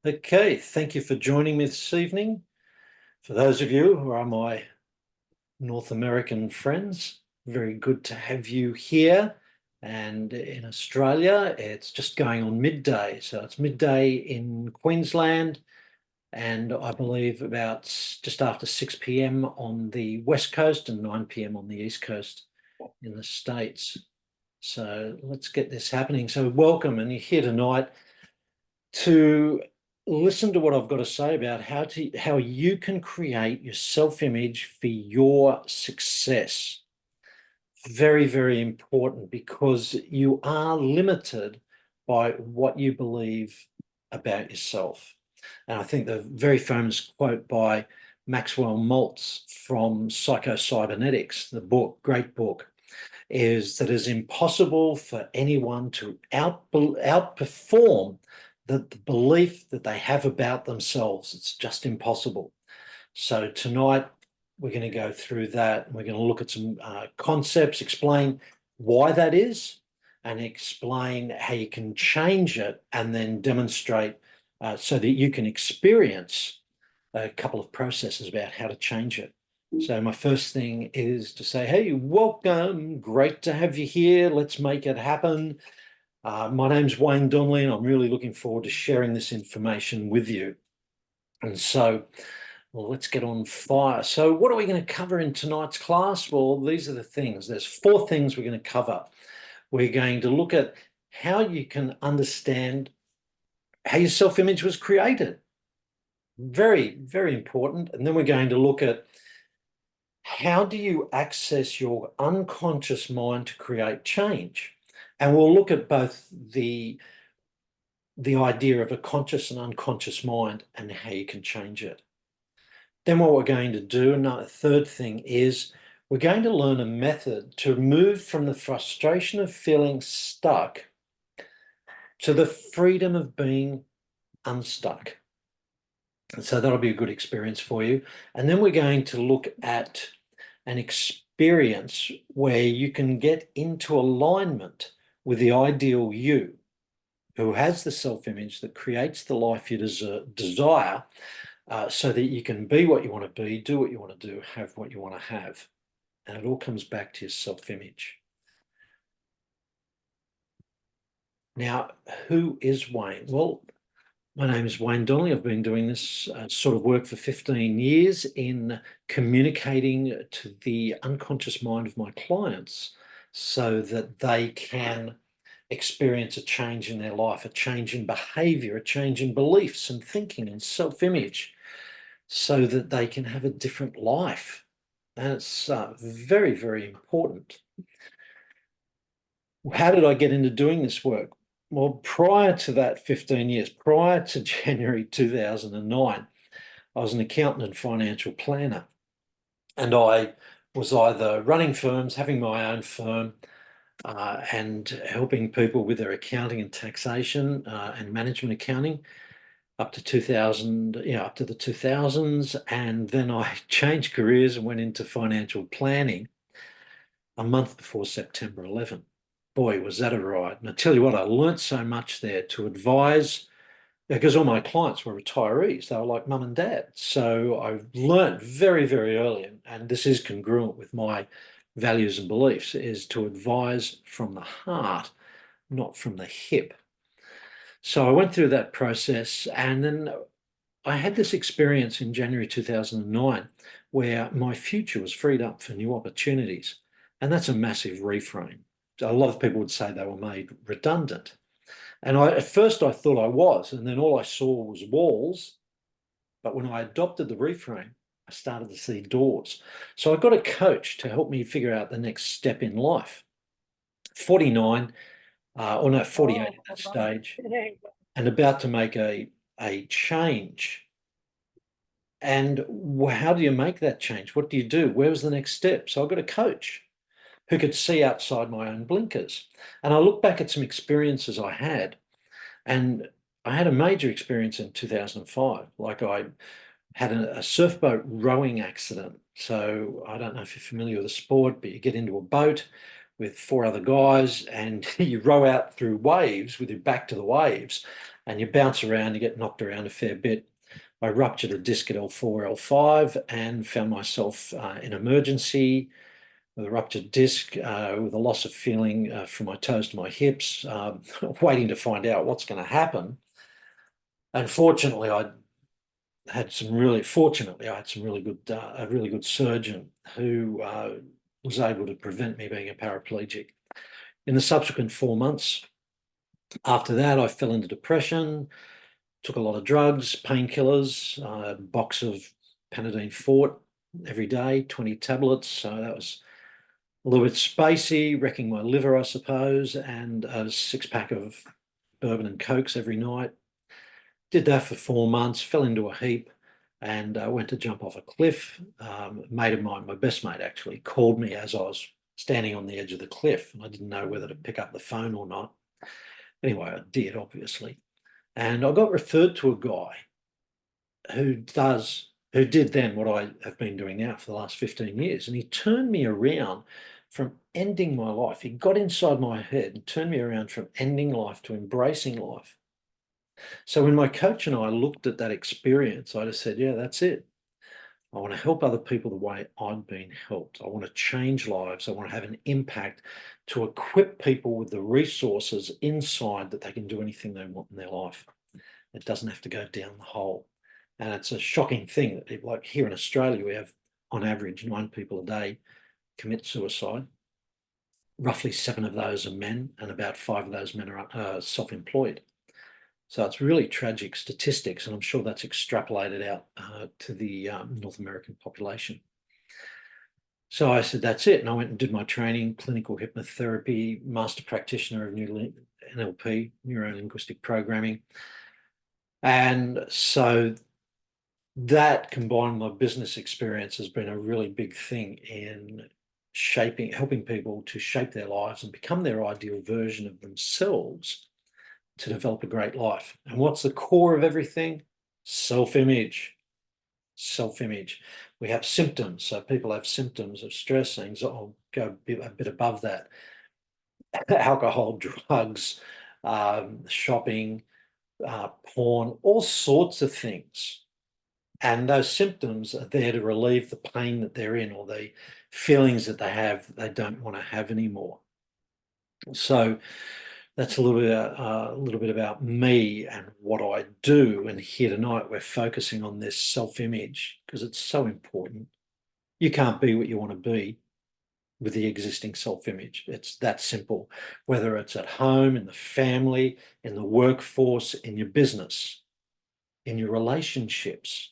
Okay, thank you for joining me this evening. For those of you who are my North American friends, very good to have you here. And in Australia, it's just going on midday. So it's midday in Queensland, and I believe about just after 6 p.m. on the West Coast and 9 p.m. on the East Coast in the States. So let's get this happening. So welcome, and you're here tonight to listen to what I've got to say about how you can create your self-image for your success. Very, very important, because you are limited by what you believe about yourself. And I think the very famous quote by Maxwell Maltz from Psycho-Cybernetics, the book, great book, is that it's impossible for anyone to outperform the belief that they have about themselves. It's just impossible. So tonight we're going to go through that. We're going to look at some concepts, explain why that is, and explain how you can change it, and then demonstrate so that you can experience a couple of processes about how to change it. So my first thing is to say, hey, welcome. Great to have you here. Let's make it happen. My name's Wayne Donnelly, and I'm really looking forward to sharing this information with you. And so, well, let's get on fire. So what are we going to cover in tonight's class? Well, these are the things. There's 4 things we're going to cover. We're going to look at how you can understand how your self-image was created. Very, very important. And then we're going to look at how do you access your unconscious mind to create change? And we'll look at both the idea of a conscious and unconscious mind and how you can change it. Then what we're going to do, another third thing, is we're going to learn a method to move from the frustration of feeling stuck to the freedom of being unstuck. And so that'll be a good experience for you. And then we're going to look at an experience where you can get into alignment with the ideal you, who has the self-image that creates the life you desire, so that you can be what you want to be, do what you want to do, have what you want to have. And it all comes back to your self-image. Now, who is Wayne? Well, my name is Wayne Donnelly. I've been doing this sort of work for 15 years in communicating to the unconscious mind of my clients so that they can experience a change in their life, a change in behavior, a change in beliefs and thinking and self-image, so that they can have a different life. And it's very, very important. How did I get into doing this work? Well, prior to that 15 years, prior to January 2009, I was an accountant and financial planner. And I was either running firms, having my own firm, and helping people with their accounting and taxation and management accounting up to 2000, up to the 2000s. And then I changed careers and went into financial planning a month before September 11. Boy, was that a ride. And I tell you what, I learnt so much there to advise, because all my clients were retirees. They were like mum and dad. So I learnt very, very early, and this is congruent with my values and beliefs, is to advise from the heart, not from the hip. So I went through that process, and then I had this experience in January 2009 where my future was freed up for new opportunities. And that's a massive reframe. A lot of people would say they were made redundant. And at first I thought I was, and then all I saw was walls. But when I adopted the reframe, I started to see doors. So I got a coach to help me figure out the next step in life. 49, or no, 48 at that stage, and about to make a change. And how do you make that change? What do you do? Where was the next step? So I got a coach who could see outside my own blinkers. And I look back at some experiences I had, and I had a major experience in 2005. Like, I had a surfboat rowing accident. So I don't know if you're familiar with the sport, but you get into a boat with 4 other guys, and you row out through waves with your back to the waves, and you bounce around, you get knocked around a fair bit. I ruptured a disc at L4, L5, and found myself in emergency with a ruptured disc, with a loss of feeling from my toes to my hips, waiting to find out what's going to happen. And fortunately, I had some really good, a really good surgeon who was able to prevent me being a paraplegic. In the subsequent 4 months after that, I fell into depression, took a lot of drugs, painkillers, a box of Panadine Fort every day, 20 tablets. So that was a little bit spacey, wrecking my liver, I suppose, and a 6-pack of bourbon and cokes every night. Did that for 4 months, fell into a heap, and went to jump off a cliff. A mate of mine, my best mate actually, called me as I was standing on the edge of the cliff, and I didn't know whether to pick up the phone or not. Anyway, I did, obviously. And I got referred to a guy who did then what I have been doing now for the last 15 years. And he turned me around from ending my life. He got inside my head and turned me around from ending life to embracing life. So when my coach and I looked at that experience, I just said, yeah, that's it. I want to help other people the way I've been helped. I want to change lives. I want to have an impact to equip people with the resources inside that they can do anything they want in their life. It doesn't have to go down the hole. And it's a shocking thing that people, like here in Australia, we have on average 9 people a day commit suicide. Roughly 7 of those are men, and about 5 of those men are self-employed. So it's really tragic statistics, and I'm sure that's extrapolated out to the North American population. So I said, that's it. And I went and did my training, clinical hypnotherapy, master practitioner of NLP, neuro-linguistic programming. And so that combined with my business experience has been a really big thing in helping people to shape their lives and become their ideal version of themselves to develop a great life. And what's the core of everything? Self-image. Self-image. We have symptoms. So people have symptoms of stress, anxiety. I'll go a bit above that. Alcohol, drugs, shopping, porn, all sorts of things. And those symptoms are there to relieve the pain that they're in or the feelings that they have that they don't want to have anymore. So that's a little bit about me and what I do. And here tonight, we're focusing on this self-image because it's so important. You can't be what you want to be with the existing self-image. It's that simple, whether it's at home, in the family, in the workforce, in your business, in your relationships.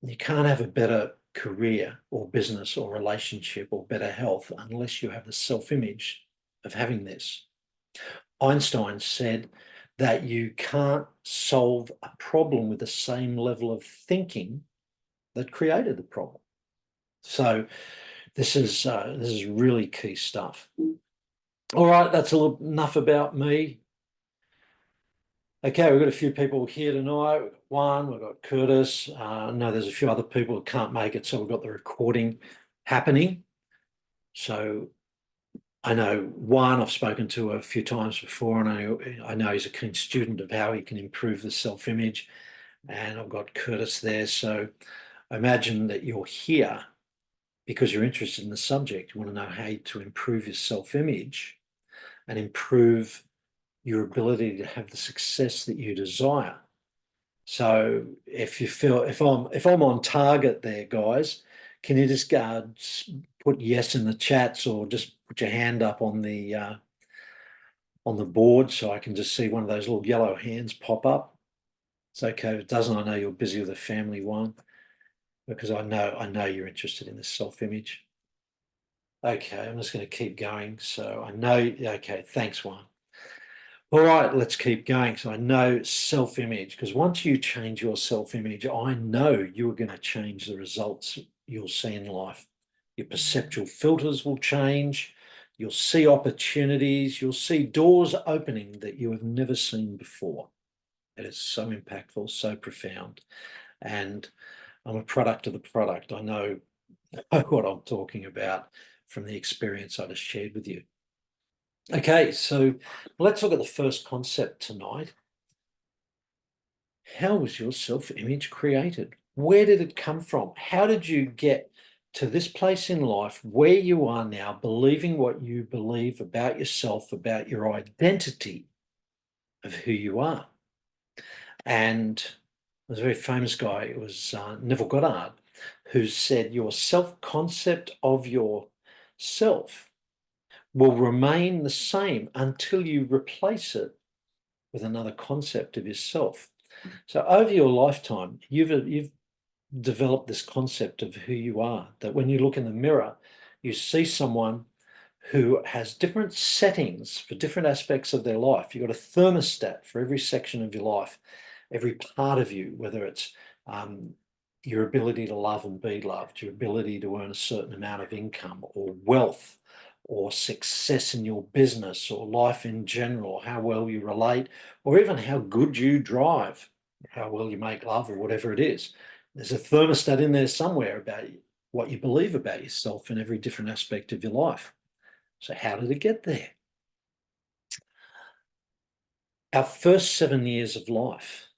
You can't have a better career or business or relationship or better health unless you have the self-image of having this. Einstein said that you can't solve a problem with the same level of thinking that created the problem. So this is really key stuff. All right, that's enough about me. Okay, we've got a few people here tonight. We've got Juan, we've got Curtis. I know there's a few other people who can't make it, so we've got the recording happening. So I know Juan I've spoken to a few times before, and I know he's a keen student of how he can improve the self-image. And I've got Curtis there. So I imagine that you're here because you're interested in the subject. You want to know how to improve your self-image and improve your ability to have the success that you desire. So if you feel, if I'm on target there, guys, can you just put yes in the chats or just put your hand up on the board so I can just see one of those little yellow hands pop up? It's okay if it doesn't. I know you're busy with a family one because I know you're interested in this self-image. Okay, I'm just going to keep going. So I know, okay, thanks, Juan. All right, let's keep going. So I know self-image, because once you change your self-image, I know you're going to change the results you'll see in life. Your perceptual filters will change. You'll see opportunities. You'll see doors opening that you have never seen before. It is so impactful, so profound. And I'm a product of the product. I know know what I'm talking about from the experience I just shared with you. Okay, so let's look at the first concept tonight. How was your self-image created? Where did it come from? How did you get to this place in life where you are now, believing what you believe about yourself, about your identity of who you are? And there's a very famous guy, it was Neville Goddard, who said your self-concept of yourself will remain the same until you replace it with another concept of yourself. So over your lifetime, you've developed this concept of who you are, that when you look in the mirror, you see someone who has different settings for different aspects of their life. You've got a thermostat for every section of your life, every part of you, whether it's your ability to love and be loved, your ability to earn a certain amount of income or wealth or success in your business or life in general, how well you relate, or even how good you drive, how well you make love or whatever it is. There's a thermostat in there somewhere about what you believe about yourself in every different aspect of your life. So how did it get there? Our first 7 years of life,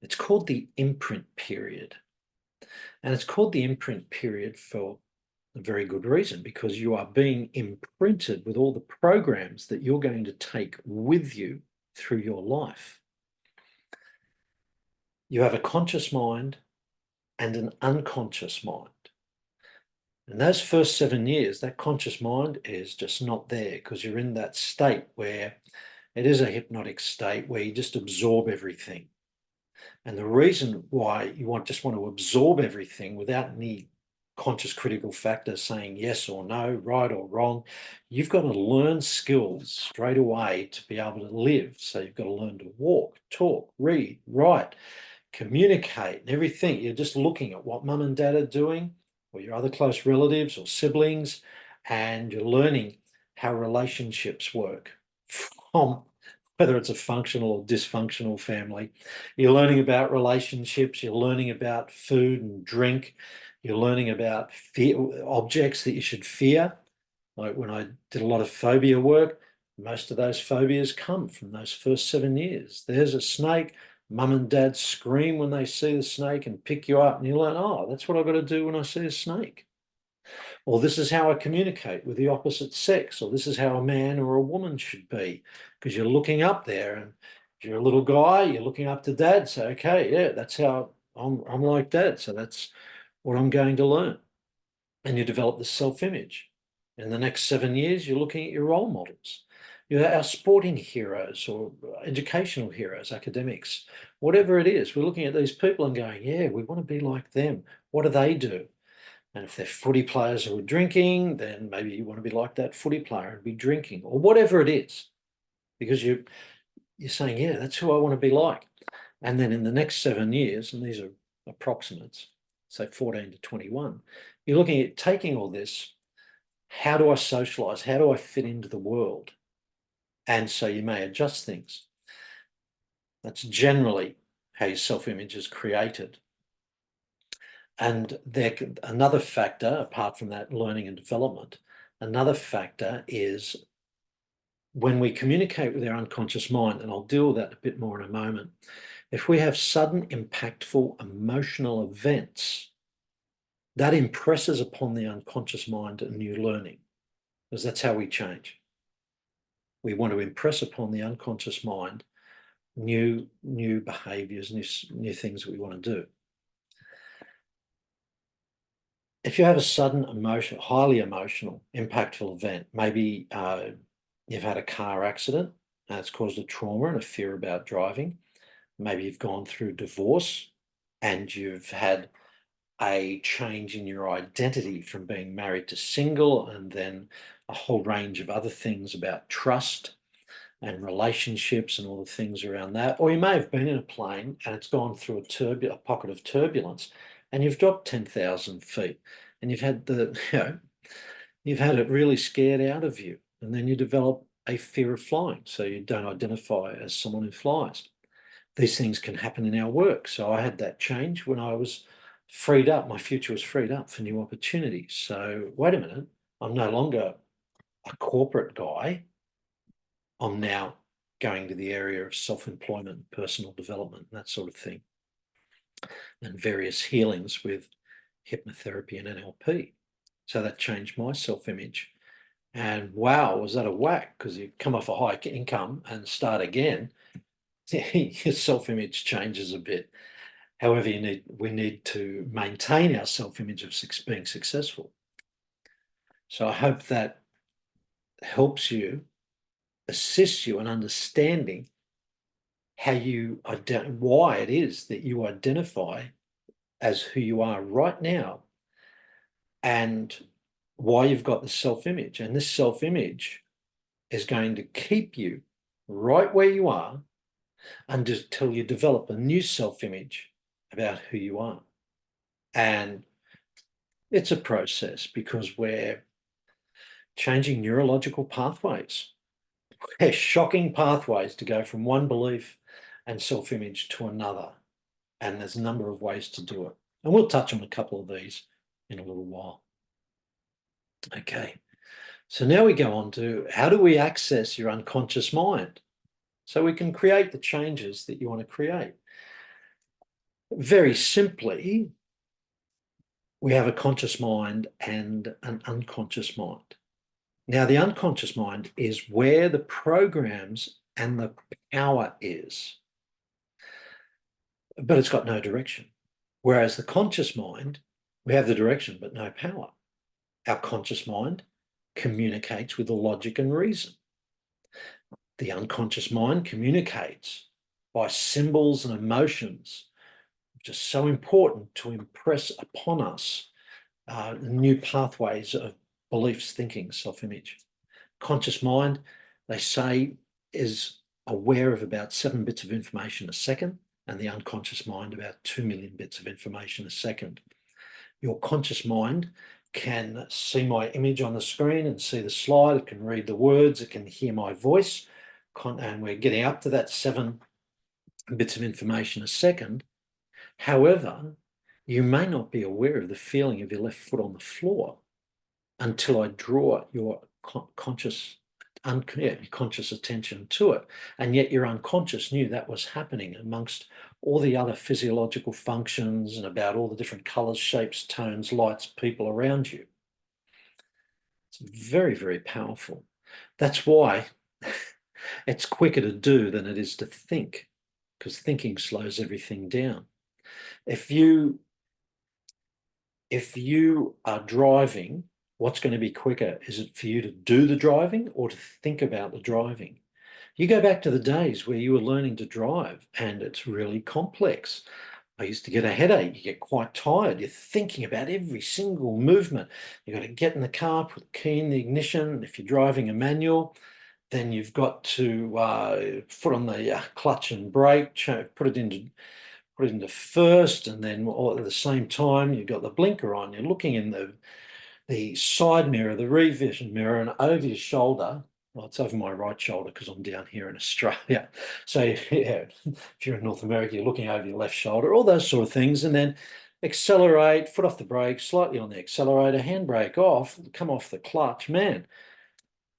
it's called the imprint period. And it's called the imprint period for a very good reason, because you are being imprinted with all the programs that you're going to take with you through your life. You have a conscious mind and an unconscious mind. In those first 7 years, that conscious mind is just not there, because you're in that state where it is a hypnotic state where you just absorb everything. And the reason why you just want to absorb everything without any conscious critical factor saying yes or no, right or wrong, you've got to learn skills straight away to be able to live. So you've got to learn to walk, talk, read, write, communicate, and everything. You're just looking at what mum and dad are doing, or your other close relatives or siblings, and you're learning how relationships work from whether it's a functional or dysfunctional family. You're learning about relationships, you're learning about food and drink, you're learning about fear, objects that you should fear. Like when I did a lot of phobia work, most of those phobias come from those first 7 years. There's a snake, mum and dad scream when they see the snake and pick you up, and you learn, oh, that's what I've got to do when I see a snake. Or this is how I communicate with the opposite sex, or this is how a man or a woman should be, because you're looking up there, and if you're a little guy, you're looking up to dad, so okay, yeah, that's how I'm like dad, so that's what I'm going to learn. And you develop the self-image. In the next 7 years, you're looking at your role models. You're our sporting heroes or educational heroes, academics, whatever it is. We're looking at these people and going, yeah, we want to be like them. What do they do? And if they're footy players who are drinking, then maybe you want to be like that footy player and be drinking, or whatever it is, because you're saying, yeah, that's who I want to be like. And then in the next 7 years, and these are approximates, say 14 to 21, you're looking at taking all this. How do I socialize? How do I fit into the world? And so you may adjust things. That's generally how your self-image is created. And another factor, apart from that learning and development, another factor is when we communicate with our unconscious mind, and I'll deal with that a bit more in a moment, if we have sudden, impactful emotional events, that impresses upon the unconscious mind a new learning, because that's how we change. We want to impress upon the unconscious mind new behaviors, new things that we want to do. If you have a sudden highly emotional, impactful event, maybe you've had a car accident and it's caused a trauma and a fear about driving. Maybe you've gone through divorce and you've had a change in your identity from being married to single, and then a whole range of other things about trust and relationships and all the things around that. Or you may have been in a plane and it's gone through a pocket of turbulence and you've dropped 10,000 feet and you've had you've had it really scared out of you, and then you develop a fear of flying, so you don't identify as someone who flies. These things can happen in our work. So I had that change when I was freed up. My future was freed up for new opportunities. So wait a minute, I'm no longer a corporate guy. I'm now going to the area of self-employment, personal development, and that sort of thing, and various healings with hypnotherapy and NLP. So that changed my self-image. And wow, was that a whack? Because you come off a high income and start again, your self-image changes a bit. However, we need to maintain our self-image of being successful. So I hope that helps you, assists you in understanding how why it is that you identify as who you are right now, and why you've got the self-image. And this self-image is going to keep you right where you are until you develop a new self-image about who you are. And it's a process because we're changing neurological pathways. They're shocking pathways to go from one belief and self-image to another. And there's a number of ways to do it. And we'll touch on a couple of these in a little while. Okay, so now we go on to how do we access your unconscious mind so we can create the changes that you want to create. Very simply, we have a conscious mind and an unconscious mind. Now, the unconscious mind is where the programs and the power is, but it's got no direction. Whereas the conscious mind, we have the direction, but no power. Our conscious mind communicates with the logic and reason. The unconscious mind communicates by symbols and emotions, which is so important to impress upon us new pathways of beliefs, thinking, self-image. Conscious mind, they say, is aware of about 7 bits of information a second, and the unconscious mind about 2 million bits of information a second. Your conscious mind can see my image on the screen and see the slide. It can read the words. It can hear my voice. And we're getting up to that 7 bits of information a second. However, you may not be aware of the feeling of your left foot on the floor until I draw your conscious attention to it. And yet your unconscious knew that was happening amongst all the other physiological functions and about all the different colors, shapes, tones, lights, people around you. It's very, very powerful. That's why it's quicker to do than it is to think, because thinking slows everything down. If you are driving, what's going to be quicker? Is it for you to do the driving or to think about the driving? You go back to the days where you were learning to drive and it's really complex. I used to get a headache. You get quite tired. You're thinking about every single movement. You've got to get in the car, put the key in the ignition. If you're driving a manual, then you've got to put on the clutch and brake, put it into first, and then all at the same time you've got the blinker on. You're looking in the side mirror, the rear vision mirror, and over your shoulder. Well, it's over my right shoulder because I'm down here in Australia. So yeah, if you're in North America, you're looking over your left shoulder, all those sort of things, and then accelerate, foot off the brake, slightly on the accelerator, handbrake off, come off the clutch, man.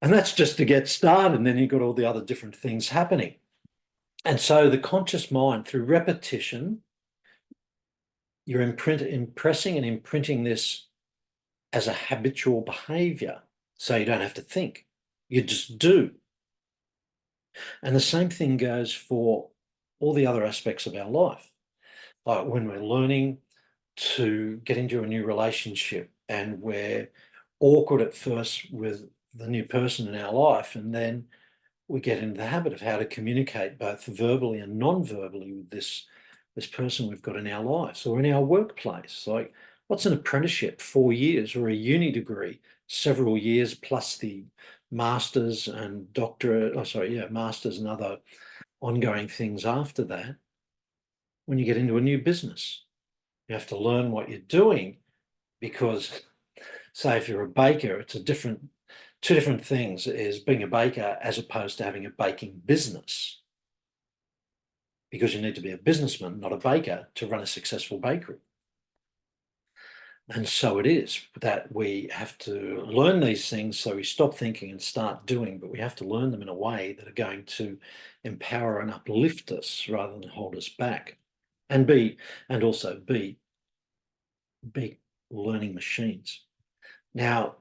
And that's just to get started. And then you've got all the other different things happening. And so the conscious mind, through repetition, you're impressing and imprinting this as a habitual behavior. So you don't have to think, you just do. And the same thing goes for all the other aspects of our life. Like when we're learning to get into a new relationship and we're awkward at first with the new person in our life, and then we get into the habit of how to communicate both verbally and non-verbally with this person we've got in our lives or in our workplace. Like, what's an apprenticeship? 4 years, or a uni degree, several years plus the masters and doctorate, masters and other ongoing things after that. When you get into a new business, you have to learn what you're doing because, say, if you're a baker, it's two different things is being a baker as opposed to having a baking business, because you need to be a businessman, not a baker, to run a successful bakery. And so it is that we have to learn these things, so we stop thinking and start doing, but we have to learn them in a way that are going to empower and uplift us rather than hold us back. And also be learning machines. Now,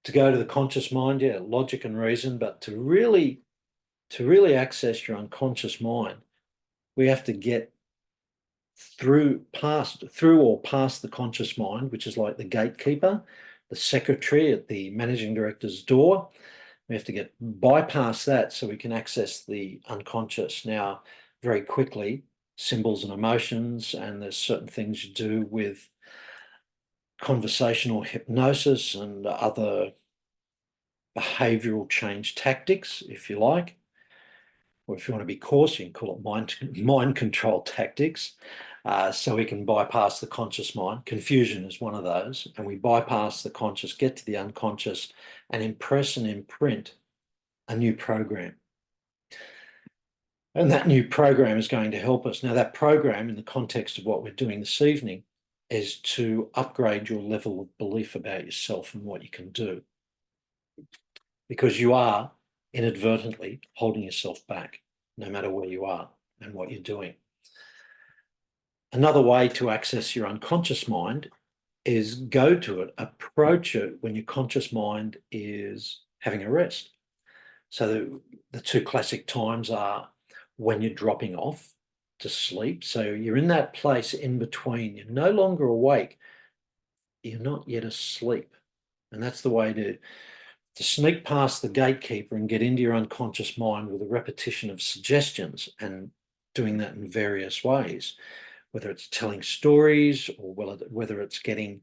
to go to the conscious mind, yeah, logic and reason, but to really access your unconscious mind, we have to get through or past the conscious mind, which is like the gatekeeper, the secretary at the managing director's door. We have to get bypass that so we can access the unconscious. Now, very quickly, symbols and emotions, and there's certain things you do with conversational hypnosis and other behavioral change tactics, if you like, or if you want to be coarse, you can call it mind control tactics. So we can bypass the conscious mind. Confusion is one of those. And we bypass the conscious, get to the unconscious, and impress and imprint a new program. And that new program is going to help us. Now, that program, in the context of what we're doing this evening, is to upgrade your level of belief about yourself and what you can do. Because you are inadvertently holding yourself back, no matter where you are and what you're doing. Another way to access your unconscious mind is go to it, approach it when your conscious mind is having a rest. So the two classic times are when you're dropping off to sleep. So you're in that place in between. You're no longer awake. You're not yet asleep. And that's the way to sneak past the gatekeeper and get into your unconscious mind with a repetition of suggestions, and doing that in various ways, whether it's telling stories or whether it's getting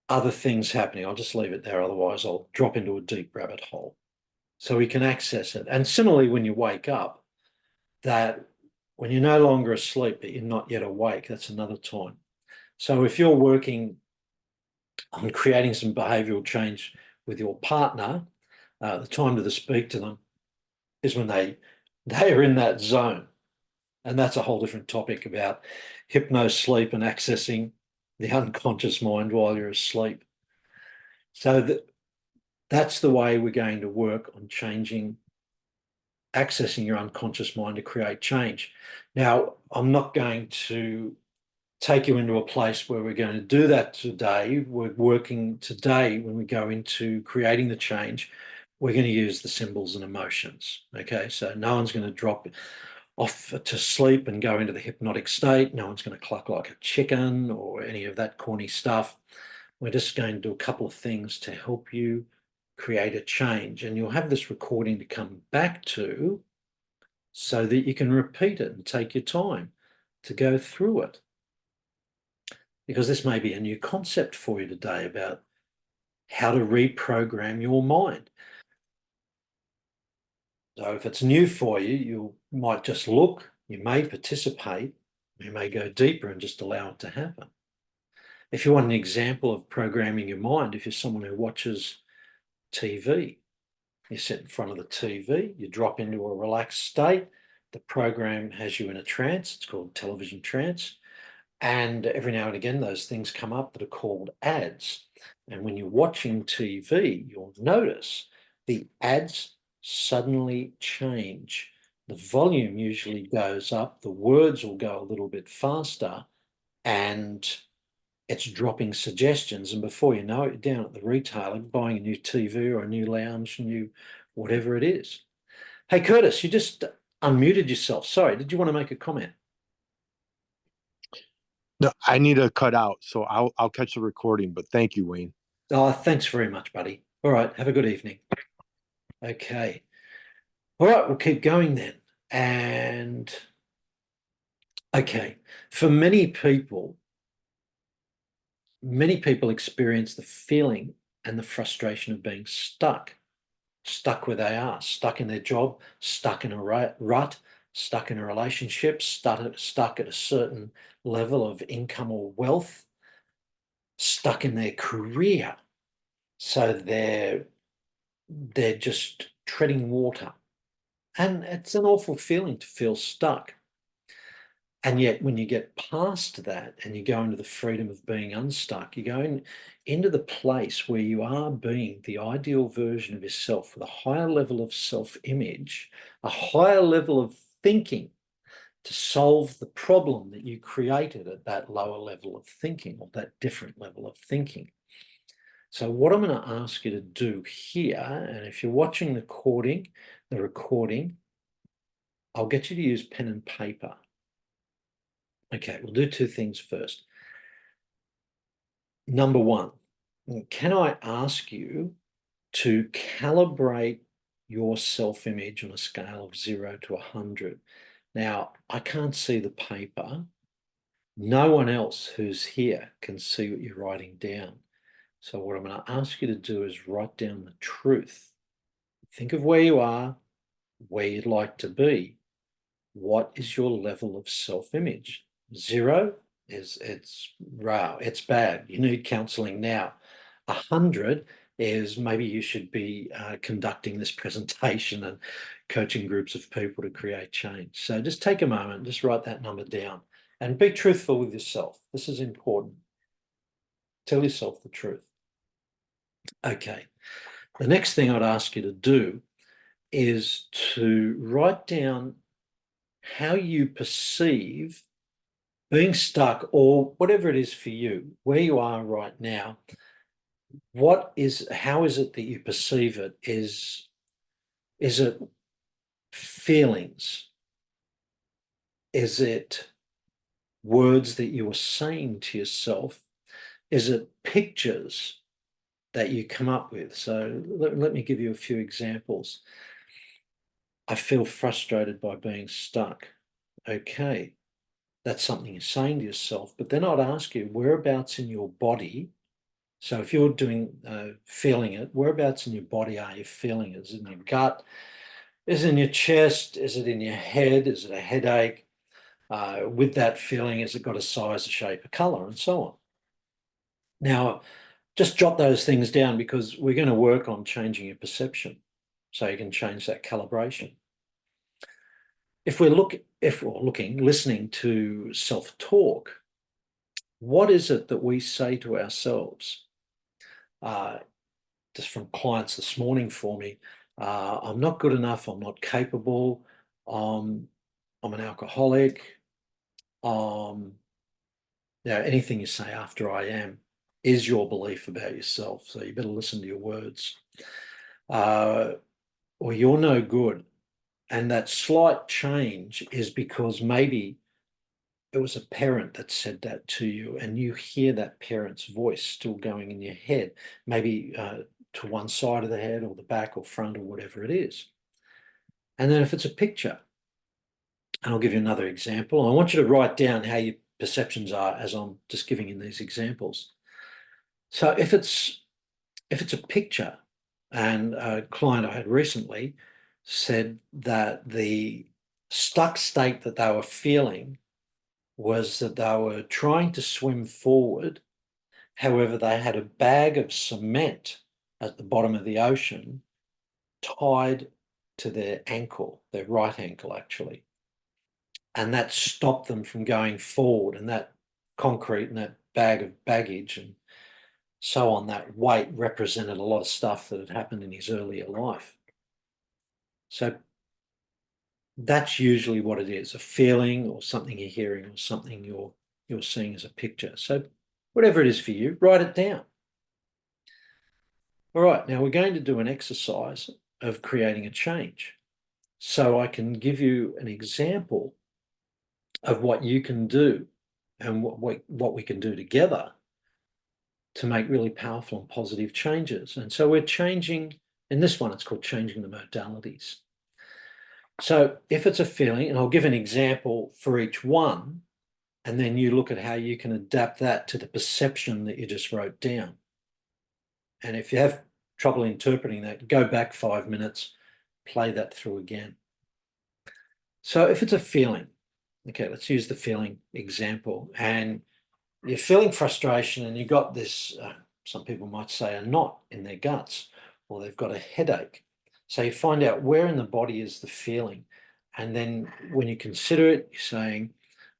other things happening. I'll just leave it there, otherwise I'll drop into a deep rabbit hole. So we can access it. And similarly, when you wake up, that when you're no longer asleep, but you're not yet awake, that's another time. So if you're working on creating some behavioral change with your partner, the time to speak to them is when they are in that zone. And that's a whole different topic about hypno-sleep and accessing the unconscious mind while you're asleep. So that's the way we're going to work on accessing your unconscious mind to create change. Now, I'm not going to take you into a place where we're going to do that today. We're working today, when we go into creating the change, we're going to use the symbols and emotions. Okay, so no one's going to drop off to sleep and go into the hypnotic state. No one's going to cluck like a chicken or any of that corny stuff. We're just going to do a couple of things to help you create a change. And you'll have this recording to come back to so that you can repeat it and take your time to go through it. Because this may be a new concept for you today about how to reprogram your mind. So if it's new for you, you might just look, you may participate, you may go deeper and just allow it to happen. If you want an example of programming your mind, if you're someone who watches TV, you sit in front of the TV, you drop into a relaxed state, the program has you in a trance, it's called television trance, and every now and again those things come up that are called ads. And when you're watching TV, you'll notice the ads suddenly change. The volume usually goes up, the words will go a little bit faster, and it's dropping suggestions. And before you know it, you're down at the retailer buying a new TV or a new lounge, new whatever it is. Hey, Curtis, you just unmuted yourself. Sorry, did you want to make a comment? No, I need to cut out, so I'll catch the recording. But thank you, Wayne. Oh, thanks very much, buddy. All right, have a good evening. Okay. All right, we'll keep going then. And okay, for many people experience the feeling and the frustration of being stuck where they are, stuck in their job, stuck in a rut, stuck in a relationship, stuck at a certain level of income or wealth, stuck in their career. So they're just treading water. And it's an awful feeling to feel stuck. And yet, when you get past that and you go into the freedom of being unstuck, you go into the place where you are being the ideal version of yourself with a higher level of self-image, a higher level of thinking to solve the problem that you created at that lower level of thinking, or that different level of thinking. So what I'm going to ask you to do here, and if you're watching the recording, I'll get you to use pen and paper. Okay, we'll do two things first. Number one, can I ask you to calibrate your self-image on a scale of 0 to 100? Now, I can't see the paper. No one else who's here can see what you're writing down. So what I'm going to ask you to do is write down the truth. Think of where you are, where you'd like to be. What is your level of self-image? 0 is it's bad. You need counseling now. 100 is maybe you should be conducting this presentation and coaching groups of people to create change. So just take a moment, just write that number down and be truthful with yourself. This is important. Tell yourself the truth. Okay. The next thing I'd ask you to do is to write down how you perceive being stuck, or whatever it is for you, where you are right now. How is it that you perceive it? Is it feelings? Is it words that you are saying to yourself? Is it pictures that you come up with? So let me give you a few examples. I feel frustrated by being stuck. Okay, that's something you're saying to yourself. But then I'd ask you, whereabouts in your body, so if you're feeling it, whereabouts in your body are you feeling it? Is it in your gut? Is it in your chest? Is it in your head? Is it a headache? With that feeling, has it got a size, a shape, a color, and so on? Now, just jot those things down because we're going to work on changing your perception so you can change that calibration. If we're listening to self-talk, what is it that we say to ourselves? Just from clients this morning for me, I'm not good enough, I'm not capable, I'm an alcoholic, anything you say after I am is your belief about yourself. So you better listen to your words. Or you're no good. And that slight change is because maybe it was a parent that said that to you and you hear that parent's voice still going in your head, maybe to one side of the head or the back or front or whatever it is. And then if it's a picture, and I'll give you another example. I want you to write down how your perceptions are as I'm just giving you these examples. So if it's a picture, and a client I had recently said that the stuck state that they were feeling was that they were trying to swim forward. However, they had a bag of cement at the bottom of the ocean tied to their ankle, their right ankle actually. And that stopped them from going forward. And that concrete and that bag of baggage and so on, that weight represented a lot of stuff that had happened in his earlier life. So that's usually what it is, a feeling or something you're hearing or something you're seeing as a picture. So whatever it is for you, write it down. All right, now we're going to do an exercise of creating a change. So I can give you an example of what you can do and what we can do together to make really powerful and positive changes. And so we're changing, in this one, it's called changing the modalities. So if it's a feeling, and I'll give an example for each one, and then you look at how you can adapt that to the perception that you just wrote down. And if you have trouble interpreting that, go back 5 minutes, play that through again. So if it's a feeling, okay, let's use the feeling example, and you're feeling frustration and you've got this, some people might say a knot in their guts, or they've got a headache. So you find out where in the body is the feeling. And then when you consider it, you're saying,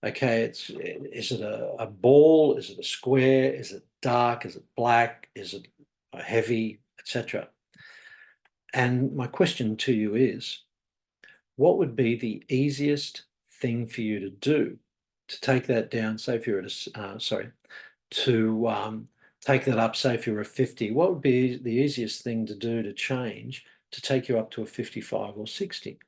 Okay, is it a ball? Is it a square? Is it dark? Is it black? Is it heavy, etc.? And my question to you is, what would be the easiest thing for you to do to take that down? Say if you're at to take that up, say if you're a 50, what would be the easiest thing to do to change to take you up to a 55 or 60?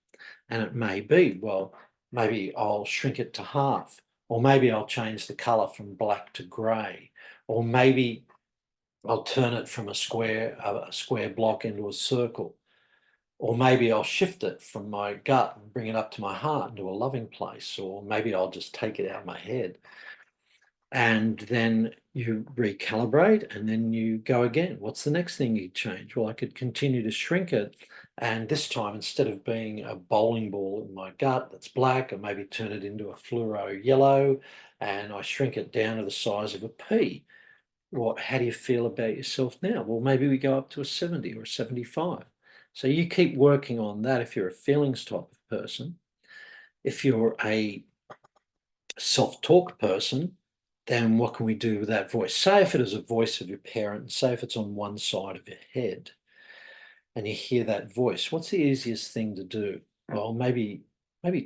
And it may be, well, maybe I'll shrink it to half, or maybe I'll change the color from black to gray, or maybe I'll turn it from a square block into a circle, or maybe I'll shift it from my gut and bring it up to my heart into a loving place, or maybe I'll just take it out of my head. And then you recalibrate and then you go again. What's the next thing you change? Well, I could continue to shrink it. And this time, instead of being a bowling ball in my gut that's black, I maybe turn it into a fluoro yellow and I shrink it down to the size of a pea. How do you feel about yourself now? Well, maybe we go up to a 70 or a 75. So you keep working on that if you're a feelings type of person. If you're a self-talk person, then what can we do with that voice? Say if it is a voice of your parent, say if it's on one side of your head and you hear that voice, what's the easiest thing to do? Well, maybe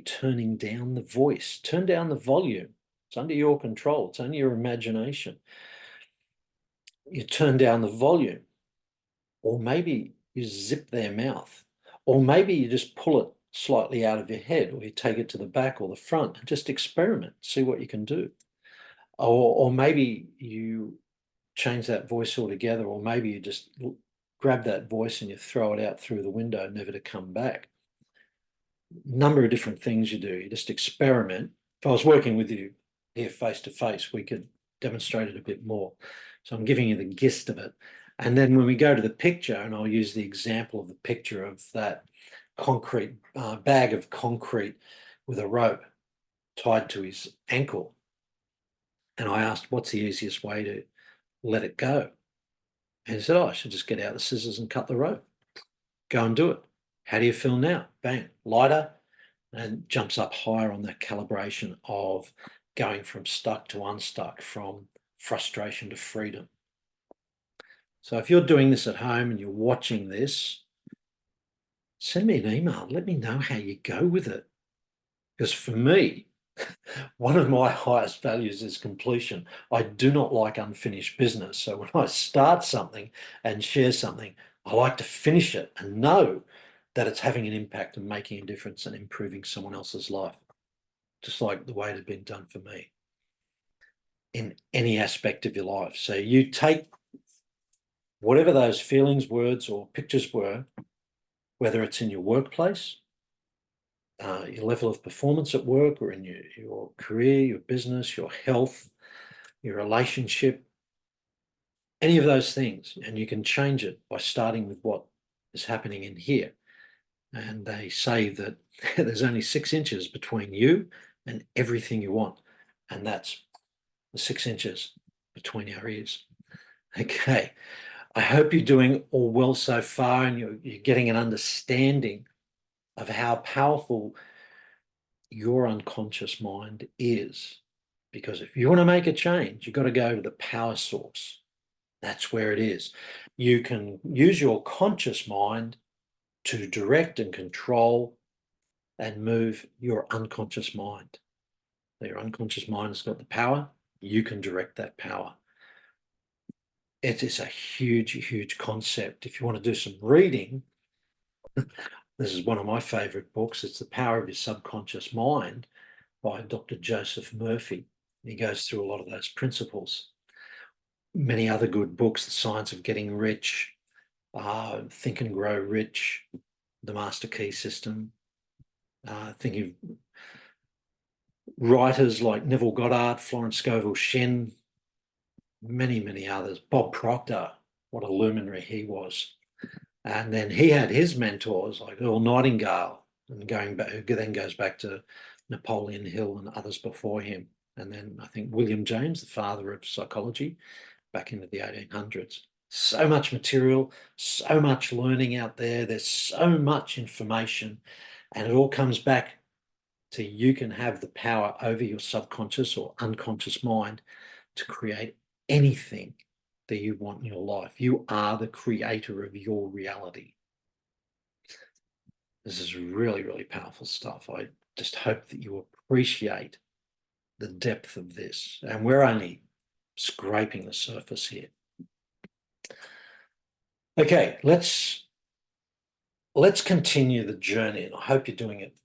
turning down the voice, turn down the volume. It's under your control. It's under your imagination. You turn down the volume, or maybe you zip their mouth, or maybe you just pull it slightly out of your head, or you take it to the back or the front and just experiment, see what you can do. Or maybe you change that voice altogether, or maybe you just grab that voice and you throw it out through the window, never to come back. Number of different things you do. You just experiment. If I was working with you here face to face, we could demonstrate it a bit more. So I'm giving you the gist of it. And then when we go to the picture, and I'll use the example of the picture of that concrete bag of concrete with a rope tied to his ankle. And I asked, what's the easiest way to let it go? And he said, oh, I should just get out the scissors and cut the rope. Go and do it. How do you feel now? Bang, lighter, and jumps up higher on that calibration of going from stuck to unstuck, from frustration to freedom. So if you're doing this at home and you're watching this, send me an email. Let me know how you go with it. Because for me, one of my highest values is completion. I do not like unfinished business. So when I start something and share something, I like to finish it and know that it's having an impact and making a difference and improving someone else's life, just like the way it had been done for me in any aspect of your life. So you take whatever those feelings, words, or pictures were, whether it's in your workplace, your level of performance at work, or in your career, your business, your health, your relationship, any of those things, and you can change it by starting with what is happening in here. And they say that there's only 6 inches between you and everything you want, and that's the 6 inches between our ears. Okay, I hope you're doing all well so far, and you're getting an understanding of how powerful your unconscious mind is. Because if you want to make a change, you've got to go to the power source. That's where it is. You can use your conscious mind to direct and control and move your unconscious mind. Your unconscious mind has got the power. You can direct that power. It is a huge, huge concept. If you want to do some reading, this is one of my favorite books. It's The Power of Your Subconscious Mind by Dr. Joseph Murphy. He goes through a lot of those principles. Many other good books, The Science of Getting Rich, Think and Grow Rich, The Master Key System. Thinking of writers like Neville Goddard, Florence Scovel Shinn, many, many others. Bob Proctor, what a luminary he was. And then he had his mentors like Earl Nightingale, and going back, who then goes back to Napoleon Hill and others before him. And then I think William James, the father of psychology, back into the 1800s. So much material, so much learning out there. There's so much information, and it all comes back So you can have the power over your subconscious or unconscious mind to create anything that you want in your life. You are the creator of your reality. This is really, really powerful stuff. I just hope that you appreciate the depth of this. And we're only scraping the surface here. Okay, let's continue the journey, and I hope you're doing it.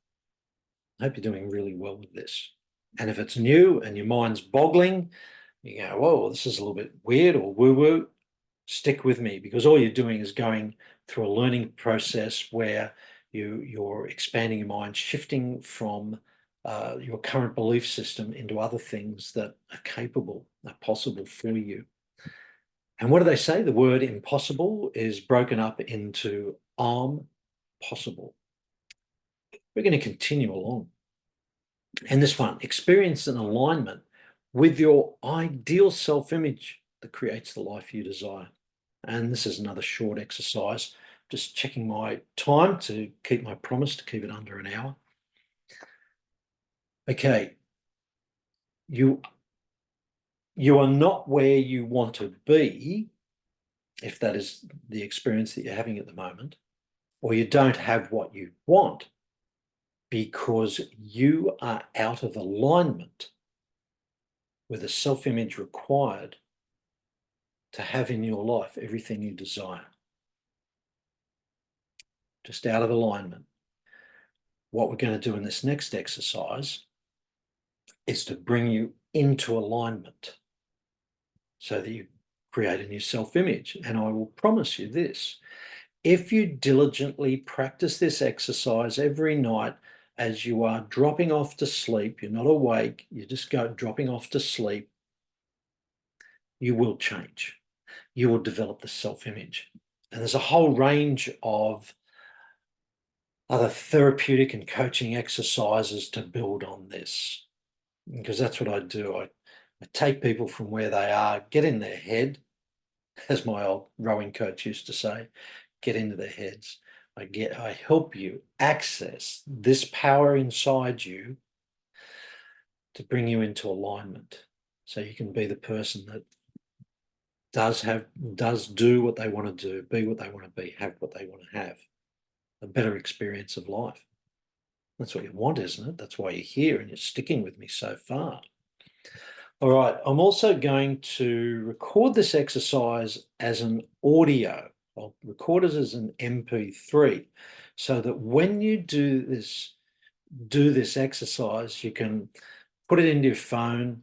I hope you're doing really well with this. And if it's new and your mind's boggling, you go, whoa, this is a little bit weird or woo-woo, stick with me, because all you're doing is going through a learning process where you're expanding your mind, shifting from your current belief system into other things that are capable, are possible for you. And what do they say? The word impossible is broken up into possible. We're going to continue along. And this one, experience an alignment with your ideal self-image that creates the life you desire. And this is another short exercise, just checking my time to keep my promise to keep it under an hour. Okay, you are not where you want to be, if that is the experience that you're having at the moment, or you don't have what you want because you are out of alignment with the self-image required to have in your life everything you desire. Just out of alignment. What we're going to do in this next exercise is to bring you into alignment so that you create a new self-image. And I will promise you this, if you diligently practice this exercise every night as you are dropping off to sleep, you're not awake, you just go dropping off to sleep, you will change. You will develop the self-image. And there's a whole range of other therapeutic and coaching exercises to build on this, because that's what I do. I take people from where they are, get in their head, as my old rowing coach used to say, get into their heads. I help you access this power inside you to bring you into alignment so you can be the person that does do what they want to do, be what they want to be, have what they want to have, a better experience of life. That's what you want, isn't it? That's why you're here and you're sticking with me so far. All right, I'm also going to record this exercise as an audio. I'll record it as an MP3 so that when you do this exercise, you can put it into your phone,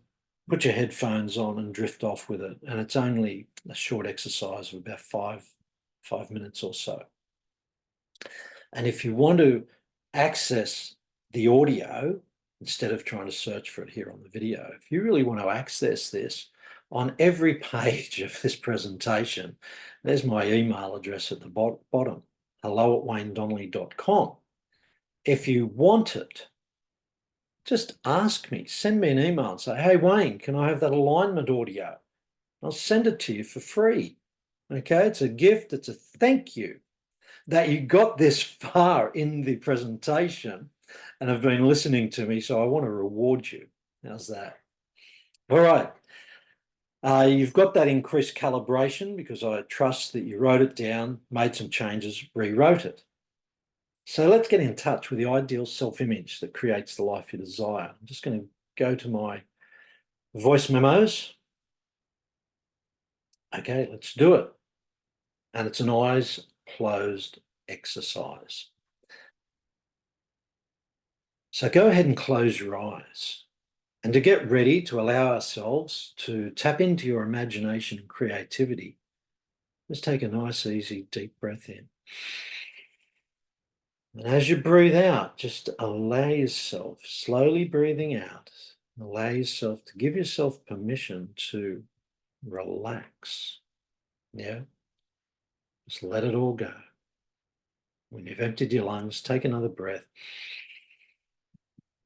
put your headphones on and drift off with it. And it's only a short exercise of about five minutes or so. And if you want to access the audio, instead of trying to search for it here on the video, if you really want to access this, on every page of this presentation, there's my email address at the bottom, hello@waynedonnelly.com. If you want it, just ask me, send me an email and say, hey, Wayne, can I have that alignment audio? I'll send it to you for free. Okay, it's a gift, it's a thank you that you got this far in the presentation and have been listening to me, so I want to reward you. How's that? All right. You've got that increased calibration because I trust that you wrote it down, made some changes, rewrote it. So let's get in touch with the ideal self-image that creates the life you desire. I'm just going to go to my voice memos. Okay, let's do it. And it's an eyes closed exercise. So go ahead and close your eyes. And to get ready to allow ourselves to tap into your imagination and creativity, let's take a nice, easy, deep breath in. And as you breathe out, just allow yourself, slowly breathing out, allow yourself to give yourself permission to relax. Yeah, just let it all go. When you've emptied your lungs, take another breath.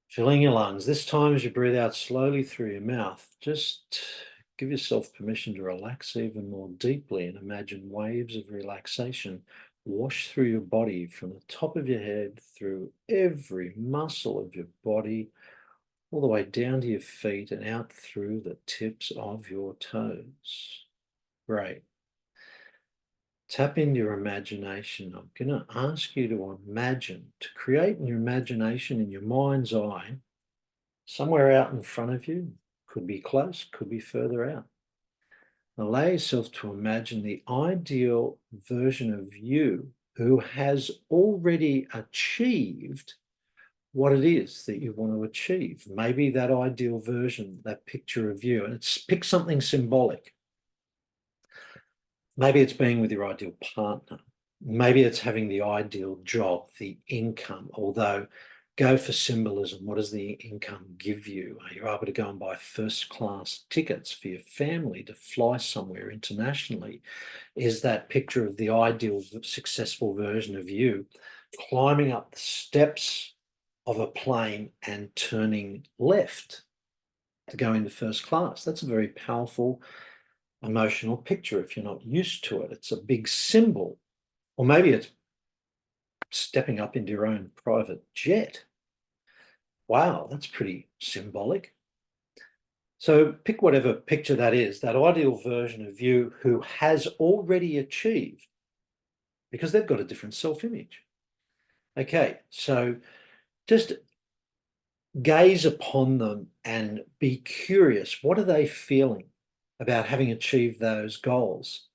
Filling your lungs. This time as you breathe out slowly through your mouth, just give yourself permission to relax even more deeply and imagine waves of relaxation wash through your body from the top of your head, through every muscle of your body, all the way down to your feet and out through the tips of your toes. Great. Tap into your imagination. I'm going to ask you to imagine, to create in your imagination, in your mind's eye, somewhere out in front of you. Could be close, could be further out. Allow yourself to imagine the ideal version of you who has already achieved what it is that you want to achieve. Maybe that ideal version, that picture of you, and pick something symbolic. Maybe it's being with your ideal partner. Maybe it's having the ideal job, the income, although go for symbolism. What does the income give you? Are you able to go and buy first class tickets for your family to fly somewhere internationally? Is that picture of the ideal successful version of you climbing up the steps of a plane and turning left to go into first class? That's a very powerful emotional picture if you're not used to it. It's a big symbol. Or maybe it's stepping up into your own private jet. Wow, that's pretty symbolic. So pick whatever picture that is, that ideal version of you who has already achieved, because they've got a different self-image. Okay, so just gaze upon them and be curious. What are they feeling about having achieved those goals?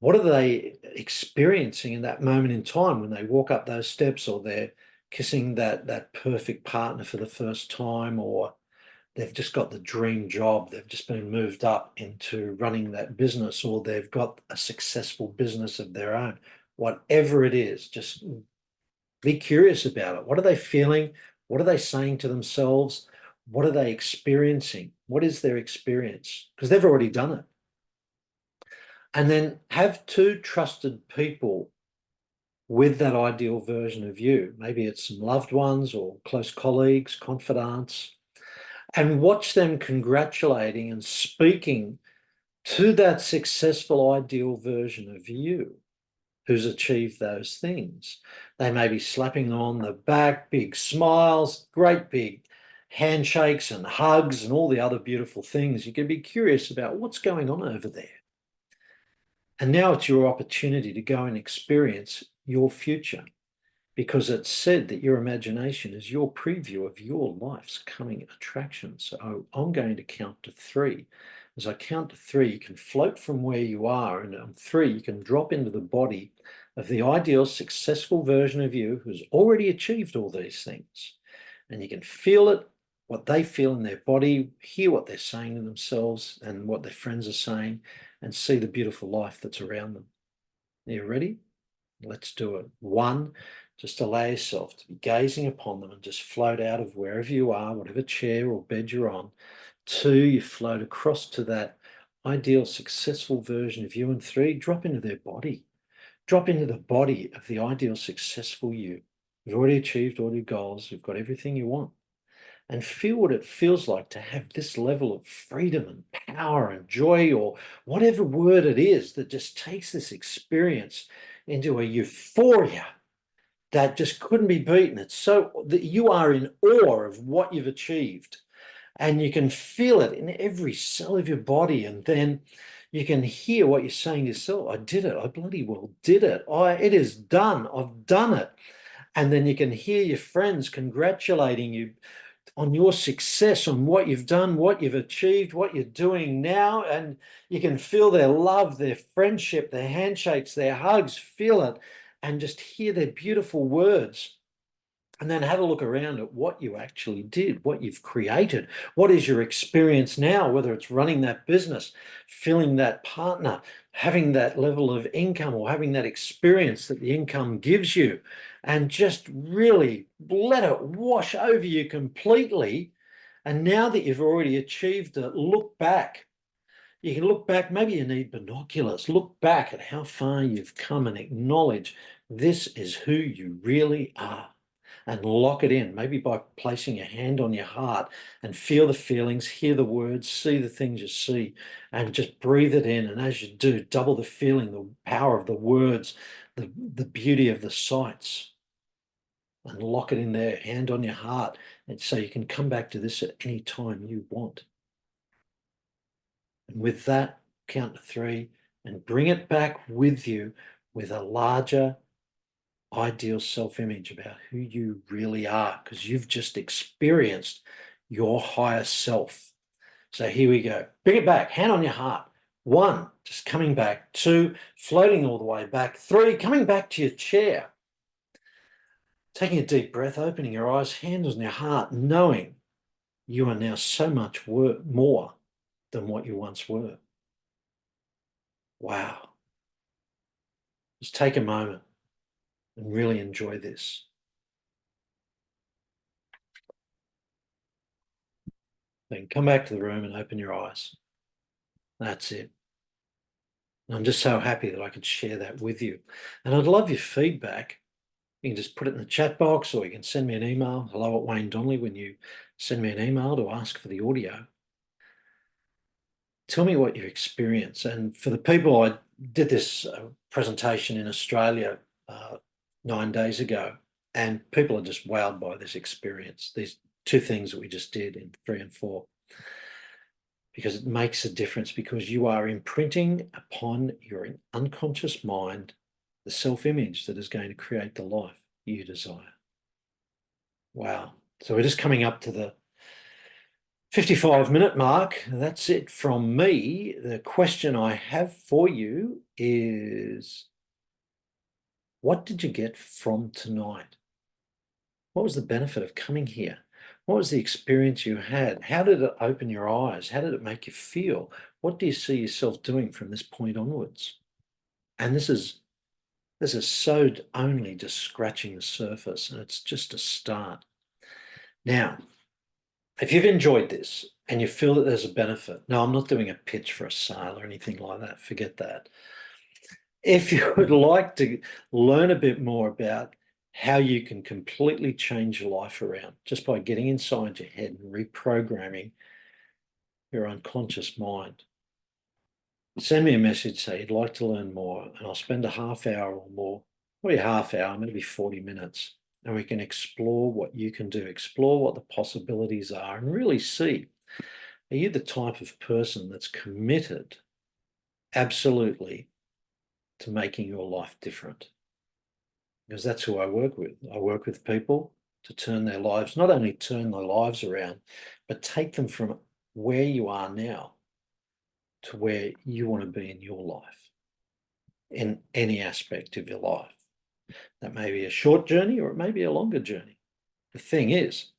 What are they experiencing in that moment in time when they walk up those steps, or they're kissing that perfect partner for the first time, or they've just got the dream job, they've just been moved up into running that business, or they've got a successful business of their own? Whatever it is, just be curious about it. What are they feeling? What are they saying to themselves? What are they experiencing? What is their experience? Because they've already done it. And then have two trusted people with that ideal version of you. Maybe it's some loved ones or close colleagues, confidants, and watch them congratulating and speaking to that successful ideal version of you who's achieved those things. They may be slapping them on the back, big smiles, great big handshakes and hugs and all the other beautiful things. You can be curious about what's going on over there. And now it's your opportunity to go and experience your future, because it's said that your imagination is your preview of your life's coming attraction. So I'm going to count to three. As I count to three, you can float from where you are, and on three, you can drop into the body of the ideal successful version of you who's already achieved all these things. And you can feel it, what they feel in their body, hear what they're saying to themselves and what their friends are saying, and see the beautiful life that's around them. Are you ready? Let's do it. One, just allow yourself to be gazing upon them and just float out of wherever you are, whatever chair or bed you're on. Two, you float across to that ideal successful version of you. And three, drop into their body. Drop into the body of the ideal successful you. You've already achieved all your goals. You've got everything you want. And feel what it feels like to have this level of freedom and power and joy, or whatever word it is that just takes this experience into a euphoria that just couldn't be beaten. It's so that you are in awe of what you've achieved, and you can feel it in every cell of your body. And then you can hear what you're saying to yourself. I did it. I bloody well did it. It is done. I've done it. And then you can hear your friends congratulating you on your success, on what you've done, what you've achieved, what you're doing now. And you can feel their love, their friendship, their handshakes, their hugs, feel it, and just hear their beautiful words. And then have a look around at what you actually did, what you've created. What is your experience now, whether it's running that business, filling that partner, having that level of income, or having that experience that the income gives you, and just really let it wash over you completely. And now that you've already achieved it, look back. You can look back, maybe you need binoculars, look back at how far you've come and acknowledge this is who you really are, and lock it in, maybe by placing your hand on your heart, and feel the feelings, hear the words, see the things you see, and just breathe it in. And as you do, double the feeling, the power of the words, the beauty of the sights, and lock it in there, hand on your heart, and so you can come back to this at any time you want. And with that, count to 3 and bring it back with you with a larger ideal self-image about who you really are, because you've just experienced your higher self. So here we go. Bring it back, hand on your heart. 1, just coming back. 2, floating all the way back. 3, coming back to your chair. Taking a deep breath, opening your eyes, hands on your heart, knowing you are now so much more than what you once were. Wow. Just take a moment and really enjoy this. Then come back to the room and open your eyes. That's it. And I'm just so happy that I could share that with you. And I'd love your feedback. You can just put it in the chat box, or you can send me an email, hello@Wayne Donnelly, when you send me an email to ask for the audio. Tell me what you experience. And for the people, I did this presentation in Australia 9 days ago, and people are just wowed by this experience. These 2 things that we just did in 3 and 4, because it makes a difference, because you are imprinting upon your unconscious mind the self-image that is going to create the life you desire. Wow. So we're just coming up to the 55-minute mark. That's it from me. The question I have for you is, what did you get from tonight? What was the benefit of coming here? What was the experience you had? How did it open your eyes? How did it make you feel? What do you see yourself doing from this point onwards? And this is so only just scratching the surface, and it's just a start. Now, if you've enjoyed this and you feel that there's a benefit, no, I'm not doing a pitch for a sale or anything like that. Forget that. If you would like to learn a bit more about how you can completely change your life around just by getting inside your head and reprogramming your unconscious mind, send me a message, say you'd like to learn more, and I'll spend a half hour or more, maybe a half hour, maybe 40 minutes, and we can explore what you can do, explore what the possibilities are, and really see, are you the type of person that's committed absolutely to making your life different? Because that's who I work with. I work with people to turn their lives, not only turn their lives around, but take them from where you are now to where you want to be in your life, in any aspect of your life. That may be a short journey, or it may be a longer journey. The thing is,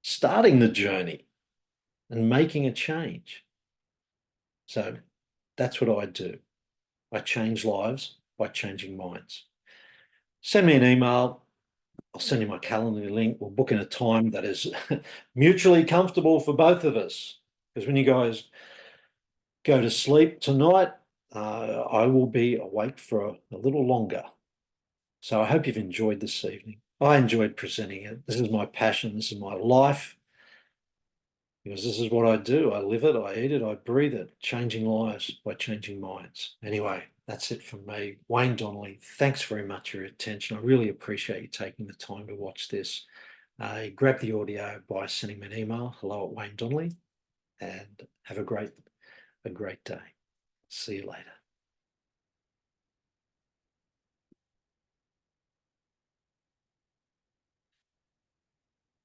starting the journey and making a change. So that's what I do. I change lives by changing minds. Send me an email. I'll send you my calendar link. We'll book in a time that is mutually comfortable for both of us. Because when you guys go to sleep tonight, I will be awake for a little longer. So I hope you've enjoyed this evening. I enjoyed presenting it. This is my passion. This is my life. Because this is what I do. I live it, I eat it, I breathe it, changing lives by changing minds. Anyway, that's it from me. Wayne Donnelly, thanks very much for your attention. I really appreciate you taking the time to watch this. Grab the audio by sending me an email, hello@Wayne Donnelly, and have a great day. See you later.